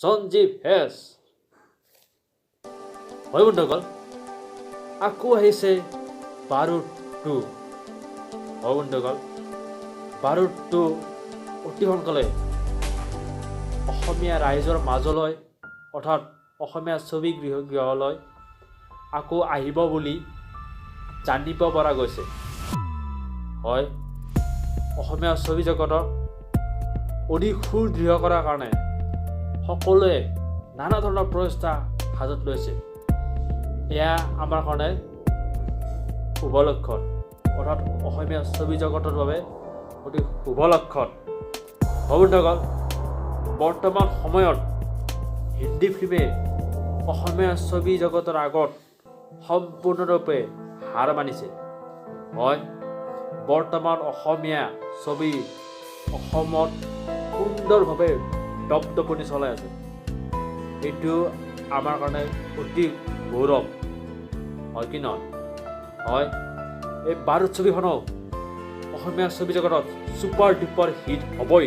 Sanjeev hash. হয় বন্ধুসকল, আকৌ আহিছে বাৰুদ 2। হয় বন্ধুসকল, বাৰুদ 2 অতি সোনকালে অসমীয়া ৰাইজৰ মাজলৈ অৰ্থাৎ অসমীয়া ছবি গৃহলৈ আকৌ আহিব বুলি জানিব পৰা গৈছে। হয়, অসমীয়া ছবি জগতক অধিক সুদৃঢ় কৰাৰ কাৰণে সকলোৱে নানা ধৰণৰ প্ৰচেষ্টা হাতত লৈছে। এয়া আমাৰ কাৰণে শুভ লক্ষণ, অৰ্থাৎ অসমীয়া ছবি জগতৰ বাবে অতি শুভ লক্ষণ। বন্ধুসকল, বৰ্তমান সময়ত হিন্দী ফিল্মে অসমীয়া ছবি জগতৰ আগত সম্পূৰ্ণৰূপে হাৰ মানিছে। হয়, বৰ্তমান অসমীয়া ছবি অসমত সুন্দৰভাৱে দপদপনি চলাই আছে। এইটো আমাৰ কাৰণে অতি গৌৰৱ, হয় কি নহয়? হয়, এই বাৰুদ ছবিখনক অসমীয়া ছবি জগতত ছুপাৰ ডুপাৰ হিট হ'বই।